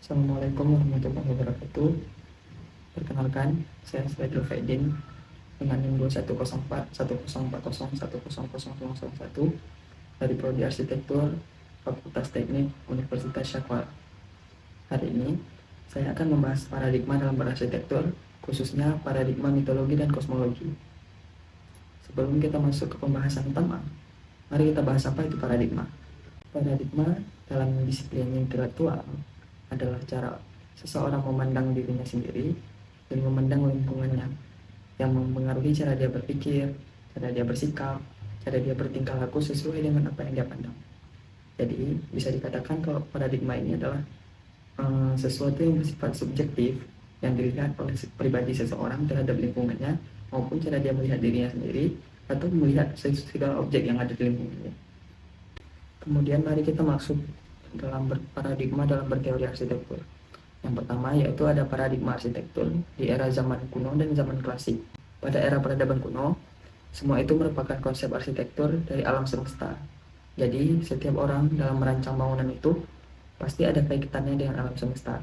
Assalamualaikum warahmatullahi wabarakatuh. Perkenalkan, saya Saidul Faidin dengan NIM 2104104010001 dari Prodi Arsitektur Fakultas Teknik Universitas Syakwal. Hari ini, saya akan membahas paradigma dalam berarsitektur, khususnya paradigma mitologi dan kosmologi. Sebelum kita masuk ke pembahasan utama, mari kita bahas apa itu paradigma. Paradigma dalam disiplin intelektual adalah cara seseorang memandang dirinya sendiri dan memandang lingkungannya, yang mempengaruhi cara dia berpikir, cara dia bersikap, cara dia bertingkah laku sesuai dengan apa yang dia pandang. Jadi bisa dikatakan kalau paradigma ini adalah sesuatu yang bersifat subjektif yang dilihat oleh pribadi seseorang terhadap lingkungannya maupun cara dia melihat dirinya sendiri atau melihat segala objek yang ada di lingkungannya. Kemudian mari kita masuk dalam paradigma dalam berteori arsitektur. Yang pertama yaitu ada paradigma arsitektur di era zaman kuno dan zaman klasik. Pada era peradaban kuno, semua itu merupakan konsep arsitektur dari alam semesta. Jadi setiap orang dalam merancang bangunan itu pasti ada kaitannya dengan alam semesta.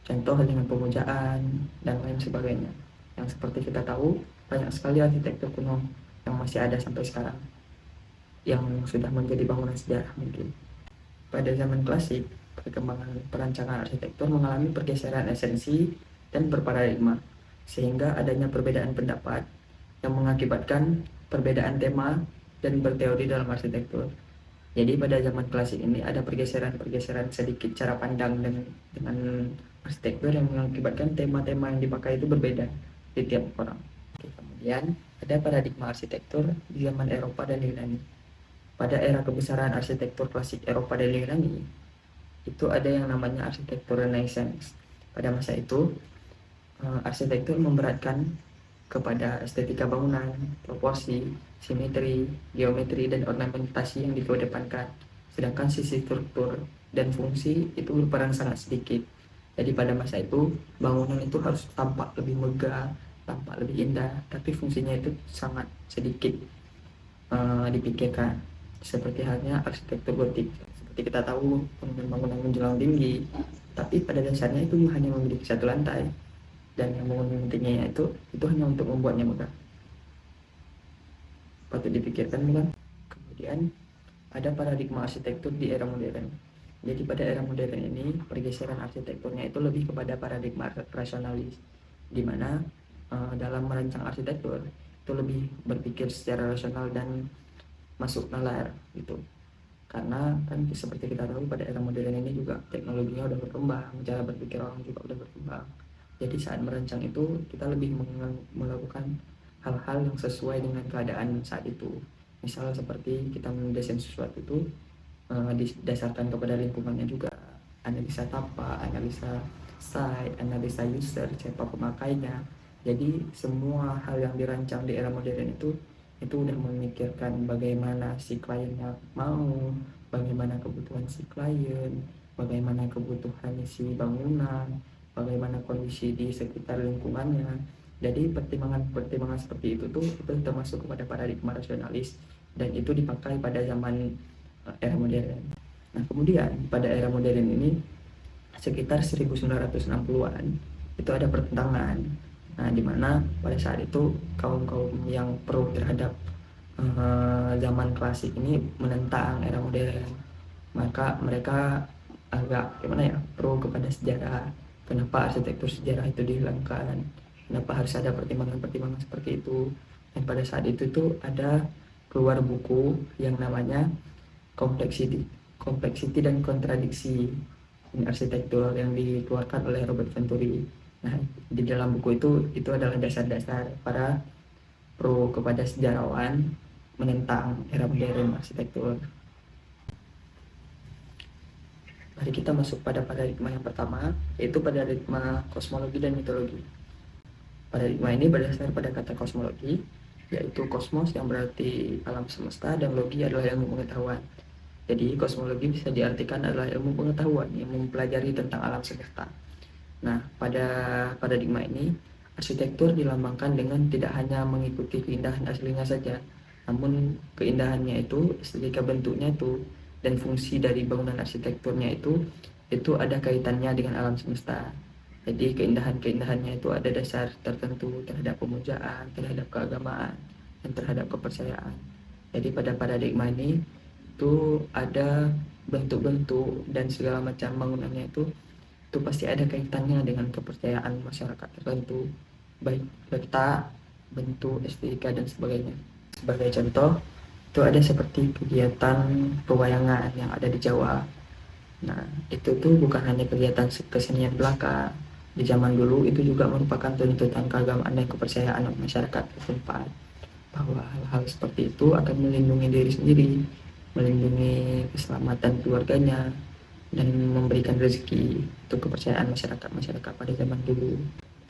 Contoh dengan pemujaan dan lain sebagainya. Yang seperti kita tahu, banyak sekali arsitektur kuno yang masih ada sampai sekarang, yang sudah menjadi bangunan sejarah mungkin. Pada zaman klasik, perkembangan perancangan arsitektur mengalami pergeseran esensi dan berparadigma, sehingga adanya perbedaan pendapat yang mengakibatkan perbedaan tema dan berteori dalam arsitektur. Jadi pada zaman klasik ini ada pergeseran-pergeseran sedikit cara pandang dengan arsitektur yang mengakibatkan tema-tema yang dipakai itu berbeda di tiap orang. Kemudian ada paradigma arsitektur di zaman Eropa dan Yunani. Pada era kebesaran arsitektur klasik Eropa dan Yunani, itu ada yang namanya arsitektur Renaissance. Pada masa itu, arsitektur memberatkan kepada estetika bangunan, proporsi, simetri, geometri, dan ornamentasi yang dikedepankan. Sedangkan sisi struktur dan fungsi itu berperan sangat sedikit. Jadi pada masa itu, bangunan itu harus tampak lebih megah, tampak lebih indah, tapi fungsinya itu sangat sedikit dipikirkan. Seperti halnya arsitektur gotik. Seperti kita tahu, bangunan-bangunan menjulang tinggi, tapi pada dasarnya itu hanya memiliki satu lantai, dan yang bangunan tingginya itu hanya untuk membuatnya megah. Patut dipikirkan, bukan? Kemudian ada paradigma arsitektur di era modern. Jadi pada era modern ini pergeseran arsitekturnya itu lebih kepada paradigma rasionalis, di mana dalam merancang arsitektur itu lebih berpikir secara rasional dan masuk nalar gitu. Karena kan seperti kita tahu pada era modern ini juga teknologinya udah berkembang, cara berpikir orang juga udah berkembang. Jadi saat merancang itu kita lebih melakukan hal-hal yang sesuai dengan keadaan saat itu. Misalnya seperti kita mendesain sesuatu itu didasarkan kepada lingkungannya juga, analisa tapa, analisa site, analisa user, siapa pemakainya. Jadi semua hal yang dirancang di era modern itu udah memikirkan bagaimana si kliennya mau, bagaimana kebutuhan si klien, bagaimana kebutuhan si bangunan, bagaimana kondisi di sekitar lingkungannya. Jadi pertimbangan seperti itu termasuk kepada paradigma rasionalis, dan itu dipakai pada zaman era modern. Nah kemudian pada era modern ini sekitar 1960-an itu ada pertentangan. Nah, di mana pada saat itu kaum-kaum yang pro terhadap zaman klasik ini menentang era modern. Maka mereka agak pro kepada sejarah. Kenapa arsitektur sejarah itu dihilangkan? Kenapa harus ada pertimbangan-pertimbangan seperti itu? Dan pada saat itu tuh ada keluar buku yang namanya Complexity dan Kontradiksi in Arsitektur yang dikeluarkan oleh Robert Venturi. Nah, di dalam buku itu adalah dasar-dasar para pro kepada sejarawan menentang era modern arsitektur. Mari kita masuk pada paradigma yang pertama, yaitu paradigma kosmologi dan mitologi. Paradigma ini berdasar pada kata kosmologi, yaitu kosmos yang berarti alam semesta, dan logi adalah ilmu pengetahuan. Jadi kosmologi bisa diartikan adalah ilmu pengetahuan yang mempelajari tentang alam semesta. Nah, pada paradigma ini, arsitektur dilambangkan dengan tidak hanya mengikuti keindahan aslinya saja, namun keindahannya itu, estetika bentuknya itu, dan fungsi dari bangunan arsitekturnya itu itu ada kaitannya dengan alam semesta. Jadi keindahan-keindahannya itu ada dasar tertentu terhadap pemujaan, terhadap keagamaan, dan terhadap kepercayaan. Jadi pada paradigma ini itu ada bentuk-bentuk dan segala macam bangunannya itu pasti ada kaitannya dengan kepercayaan masyarakat tertentu, baik letak, bentuk, estetika, dan sebagainya. Sebagai contoh, itu ada seperti kegiatan pewayangan yang ada di Jawa. Nah, itu tuh bukan hanya kegiatan kesenian belaka. Di zaman dulu itu juga merupakan tuntutan keagamaan dan kepercayaan masyarakat setempat, bahwa hal-hal seperti itu akan melindungi diri sendiri, melindungi keselamatan keluarganya, dan memberikan rezeki. Itu kepercayaan masyarakat pada zaman dulu.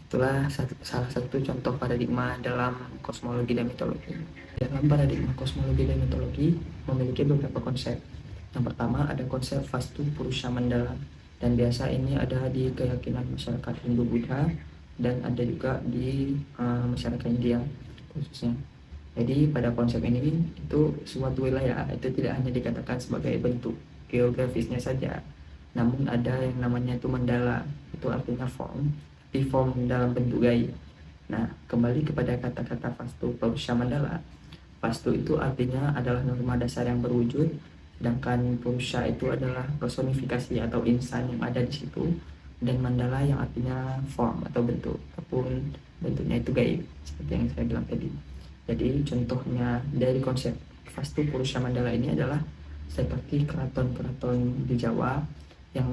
Itulah salah satu contoh paradigma dalam kosmologi dan mitologi. Dalam paradigma kosmologi dan mitologi memiliki beberapa konsep. Yang pertama ada konsep Vastu Purusha Mandala, dan biasa ini ada di keyakinan masyarakat Hindu-Buddha dan ada juga di masyarakat India khususnya. Jadi pada konsep ini itu suatu wilayah itu tidak hanya dikatakan sebagai bentuk geografisnya saja, namun ada yang namanya itu mandala, itu artinya form, tapi form dalam bentuk gaib. Nah, kembali kepada kata-kata Vastu Purusha Mandala. Vastu itu artinya adalah norma dasar yang berwujud, sedangkan Purusha itu adalah personifikasi atau insan yang ada di situ, dan mandala yang artinya form atau bentuk, ataupun bentuknya itu gaib, seperti yang saya bilang tadi. Jadi contohnya dari konsep Vastu Purusha Mandala ini adalah seperti keraton-keraton di Jawa yang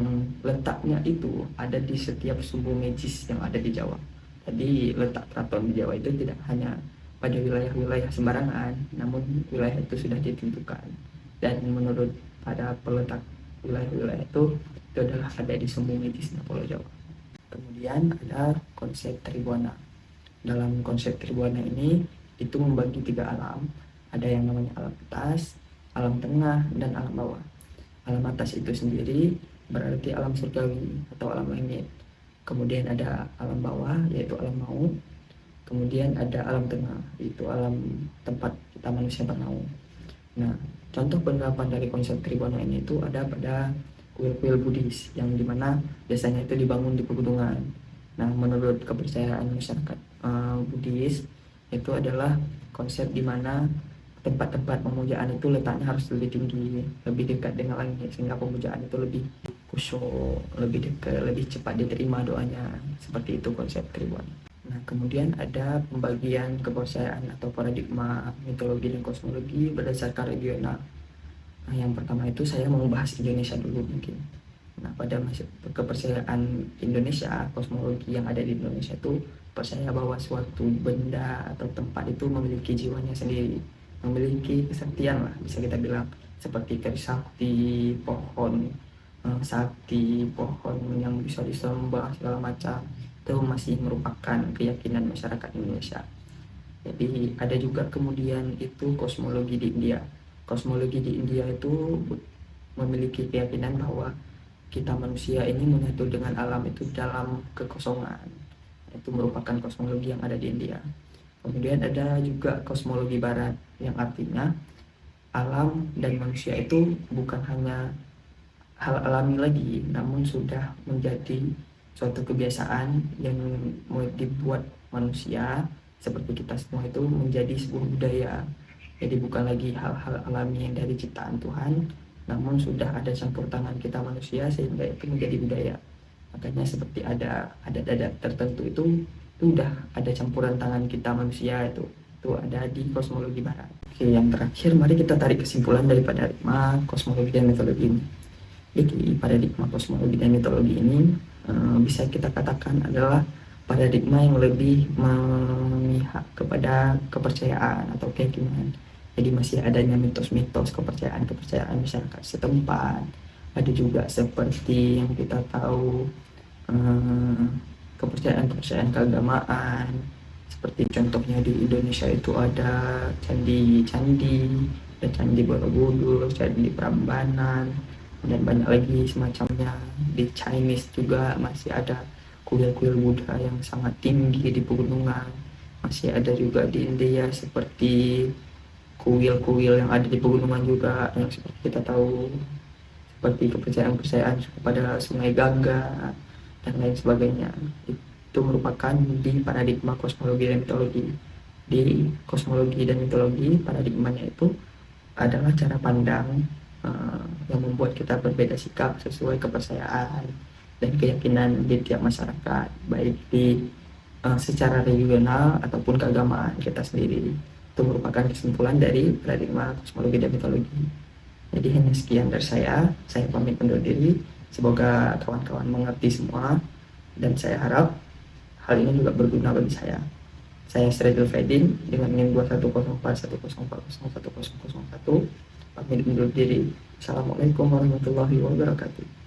letaknya itu ada di setiap suku magis yang ada di Jawa. Jadi letak keraton di Jawa itu tidak hanya pada wilayah-wilayah sembarangan, namun wilayah itu sudah ditentukan. Dan menurut pada peletak wilayah-wilayah itu adalah ada di sumbu medisnya Pulau Jawa. Kemudian ada konsep Tribhuwana. Dalam konsep Tribhuwana ini itu membagi 3 alam. Ada yang namanya alam atas, alam tengah, dan alam bawah. Alam atas itu sendiri berarti alam surgawi atau alam langit. Kemudian ada alam bawah yaitu alam maut. Kemudian ada alam tengah, yaitu alam tempat kita manusia bernaung. Nah, contoh penerapan dari konsep Tribhuwana ini itu ada pada kuil-kuil Buddhis yang dimana biasanya itu dibangun di pegunungan. Nah, menurut kepercayaan masyarakat Buddhis itu adalah konsep dimana tempat-tempat pemujaan itu letaknya harus lebih tinggi, lebih dekat dengan langit, sehingga pemujaan itu lebih khusyuk, lebih dekat, lebih cepat diterima doanya. Seperti itu konsep Tribhuwana. Nah, kemudian ada pembagian kepercayaan atau paradigma mitologi dan kosmologi berdasarkan regional. Nah, yang pertama itu saya mau bahas Indonesia dulu mungkin. Nah, pada kepercayaan Indonesia, kosmologi yang ada di Indonesia itu percaya bahwa suatu benda atau tempat itu memiliki jiwanya sendiri, memiliki kesaktian lah, bisa kita bilang, seperti Trisakti, pohon sakti, pohon yang bisa disembah segala macam. Itu masih merupakan keyakinan masyarakat Indonesia. Jadi ada juga kemudian itu kosmologi di India. Kosmologi di India itu memiliki keyakinan bahwa kita manusia ini menyatu dengan alam itu dalam kekosongan. Itu merupakan kosmologi yang ada di India. Kemudian ada juga kosmologi barat yang artinya alam dan manusia itu bukan hanya hal alami lagi, namun sudah menjadi suatu kebiasaan yang mau dibuat manusia seperti kita semua itu menjadi sebuah budaya. Jadi bukan lagi hal-hal alami yang dari ciptaan Tuhan, namun sudah ada campur tangan kita manusia sehingga itu menjadi budaya. Makanya seperti ada adat-adat tertentu itu udah ada campuran tangan kita manusia itu ada di kosmologi barat. Oke, yang terakhir mari kita tarik kesimpulan dari paradigma kosmologi dan mitologi ini. Jadi paradigma kosmologi dan mitologi ini bisa kita katakan adalah paradigma yang lebih memihak kepada kepercayaan atau keyakinan. Jadi masih adanya mitos-mitos kepercayaan masyarakat setempat. Ada juga seperti yang kita tahu kepercayaan keagamaan. Seperti contohnya di Indonesia itu ada candi-candi, ada candi Borobudur, candi Prambanan, dan banyak lagi semacamnya. Di Chinese juga masih ada kuil-kuil Buddha yang sangat tinggi di pegunungan. Masih ada juga di India seperti kuil-kuil yang ada di pegunungan juga yang seperti kita tahu, seperti kepercayaan kepada Sungai Gangga dan lain sebagainya. Itu merupakan di paradigma kosmologi dan mitologi. Di kosmologi dan mitologi, paradigmanya itu adalah cara pandang yang membuat kita berbeda sikap sesuai kepercayaan dan keyakinan di tiap masyarakat, baik di secara regional ataupun keagamaan kita sendiri. Itu merupakan kesimpulan dari paradigma kosmologi dan mitologi. Jadi hanya sekian dari saya pamit undur diri. Semoga kawan-kawan mengerti semua, dan saya harap hal ini juga berguna bagi saya. Saya Sredul Fedin dengan NIM 2104104011001 pamit undur diri. Assalamualaikum warahmatullahi wabarakatuh.